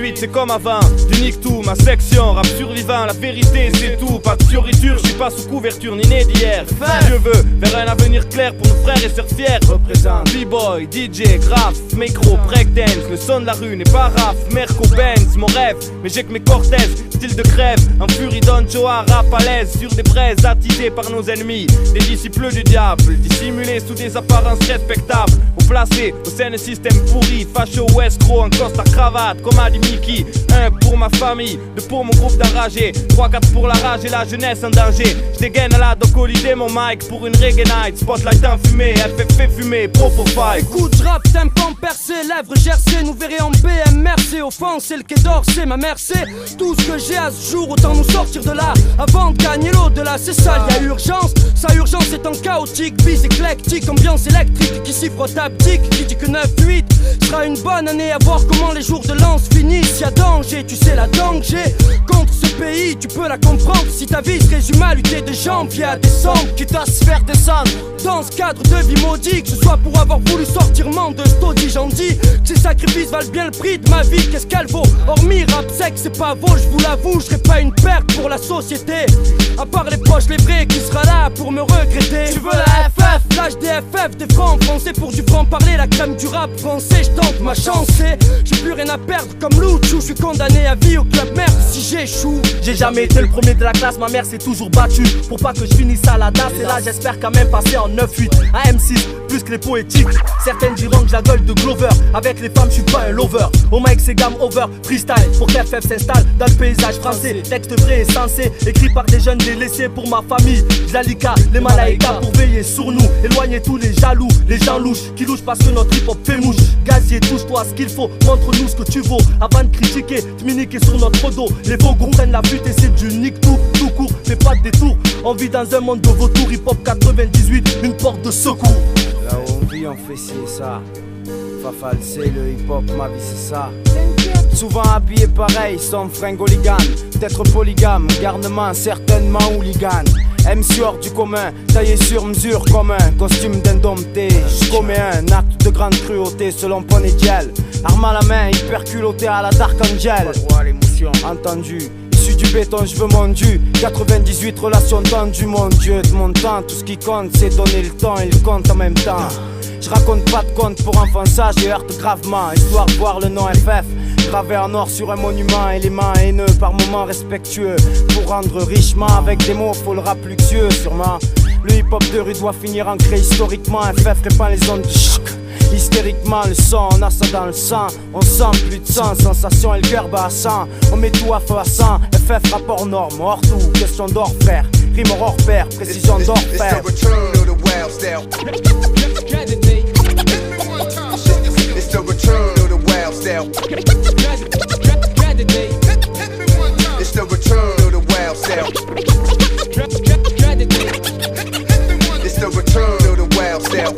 2018 c'est comme avant, du nique tout, ma section, rap survivant, la vérité c'est tout. Pas de fioriture, je suis pas sous couverture ni né d'hier. Je veux vers un avenir clair pour nos frères et sœurs fiers. Représente B-boy, DJ, graph, micro, breakdance. Le son de la rue n'est pas raf, Merco, Benz, mon rêve. Mais j'ai que mes Cortez, style de crève. En furie Don Joa, rap à l'aise sur des braises attisées par nos ennemis. Des disciples du diable, dissimulés sous des apparences respectables. Au placé, au sein d'un système pourri, facho ou escroc, en costard cravate, comme a dit Mickey. 1 pour ma famille, 2 pour mon groupe d'enragés, 3-4 pour la rage et la jeunesse en danger. J'dégaine à la doc holiday mon mic pour une reggae night. Spotlight enfumé, FF fait fumer, propre fight. Écoute, j'rappe, t'aimes comme percé, lèvres gercées, nous verrez en BMRC. Au fond, c'est le quai d'Orsay, ma mercé. Tout ce que j'ai à ce jour, autant nous sortir de là avant de gagner l'au-delà, c'est ça, y'a urgence. Sa urgence est en chaotique, bis éclectique, ambiance électrique qui s'y frotte haptique. Qui dit que 9-8 sera une bonne année à voir comment les jours de lance finissent. Y'a danger, tu sais la danger. Contre ce pays, tu peux la comprendre si ta vie se résume à lutter de janvier à décembre. Quitte à se faire descendre dans ce cadre de vie maudit, que ce soit pour avoir voulu sortir man de Stody, j'en dis que ces sacrifices valent bien le prix de ma vie. Qu'est-ce qu'elle vaut? Hormis rap sec, c'est pas vaut, je vous l'avoue, je serai pas une perte pour la société. À part les proches, les vrais, qui sera là pour me regretter? Tu veux la FF, l'HDFF, des francs français pour du franc-parler, la crème du rap français, je tente ma chance. J'ai plus rien à perdre comme Louchou, je suis condamné à vie au club merde si j'échoue. J'ai jamais été le premier de la classe, ma mère s'est toujours battue pour pas que je finisse à la DAS. Et là j'espère quand même passer en 9-8 à M6, plus que les poétiques. Certaines diront que j'ai la gueule de Glover, avec les femmes je suis pas un lover. Au mic c'est gamme over, freestyle pour qu'FF s'installe dans le paysage français. Texte vrai et sensé, écrit par des jeunes délaissés pour ma famille. Zalika, les malaïkas pour veiller sur nous, éloigner tous les jaloux, les gens louches qui louchent parce que notre hip hop fait mouche. Gazier, touche-toi ce qu'il faut, montre-nous ce que tu vaux avant de critiquer, de miniquer sur notre dos. Les faux groupes prennent la pute et c'est du nique tout court, fais pas de détour. On vit dans un monde de vautours, hip hop 98, une porte de secours. Là où on vit on fait ci et ça. Fafal c'est le hip hop, ma vie c'est ça. Souvent habillé pareil, sans fringue hooligan. Peut-être polygame, garnement certainement hooligan. MC hors du commun, taillé sur mesure comme un costume d'indompté. J'commets un acte de grande cruauté selon Ponetiel. Arme à la main, hyper culotté à la Dark Angel. Entendu, issu du béton, je veux mon dû. 98 relations tendues, mon Dieu, de mon temps. Tout ce qui compte, c'est donner le temps et le compte en même temps. Je raconte pas de conte pour enfants sages et heurte gravement. Histoire de voir le nom FF gravé en or sur un monument et les mains haineux par moments respectueux. Pour rendre richement avec des mots, faut le rap luxueux sûrement. Le hip hop de rue doit finir ancré historiquement. FF répand les ondes de choc. Hystériquement le son, on a ça dans le sang. On sent plus de sang, sensation et le cœur bat à 100. On met tout à feu à 100. FF rapport norme, hors tout, question d'or frère. Rime hors pair, précision d'or frère. It's the return of the wild style. It's the return of the wild style. It's the return of the wild style.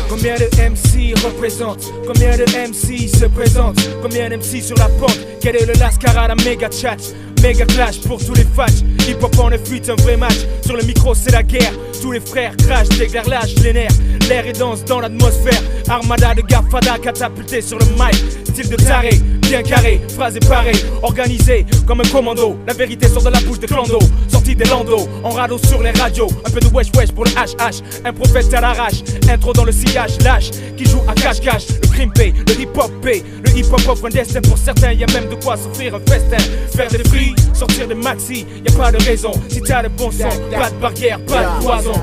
Combien de MC représentent? Combien de MC se présentent? Combien d'MC sur la pente? Quel est le Lascar à la méga chat? Méga clash pour tous les fats. Hip hop en F8, un vrai match. Sur le micro c'est la guerre. Tous les frères crachent, t'éclairent, lâche les nerfs. L'air est dense dans l'atmosphère. Armada de gars fada catapulté sur le mic. Style de taré, bien carré, phrase parée. Organisé comme un commando. La vérité sort de la bouche des clandos. Sorti des landos, en radeau sur les radios. Un peu de wesh wesh pour le HH. Un prophète à l'arrache. Intro dans le sillage lâche. Qui joue à cache-cache. Le crime paye, le hip hop paye. Le hip hop offre un destin pour certains. Y'a même de quoi s'offrir un festin. Faire des prix, sortir des maxi. Y'a pas de raison. Si t'as le bon son, pas de barrière, pas de poison.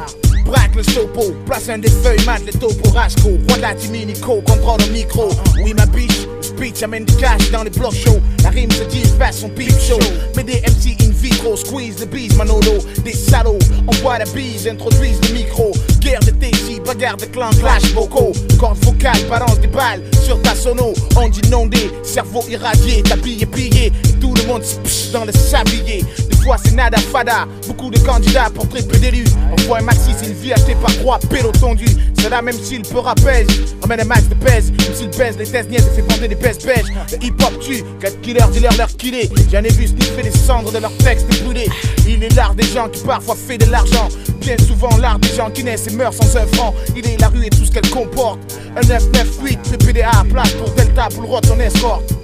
Braque le sopo, place un des feuilles, mat les topos rasco. Roi Latini-Nico, contrôle le micro. Oui ma biche, speech amène du cash dans les blocs chauds. La rime se dit façon peep show. Mais des MC in vitro, squeeze le bise Manolo. Des salauds, envoie la bise, introduisent le micro. Guerre de TC, bagarre de clan, clash vocaux. Corde vocale, balance des balles sur ta sono. On dit non des cerveau irradié, t'habillé, pillé. Et tout le monde se pche dans le sablier. Des fois c'est nada fada, beaucoup de candidats pour très peu d'élus. On voit un maxi, c'est une vie achetée par 3 pélos tondus. C'est là même s'il peut rappel, ramène un max de pèse. Même s'il pèse les tests niaises et fait bander des pèses belges. Le hip hop tue, 4 killers, dealers leur killés. J'en ai vu sniffer des cendres de leurs textes brûlés. Il est l'art des gens qui parfois fait de l'argent. Bien souvent l'art des gens qui naissent et meurent sans un franc. Il est la rue et tout ce qu'elle comporte. Un 998, PPDA, place pour Delta, pour le rot, on escorte.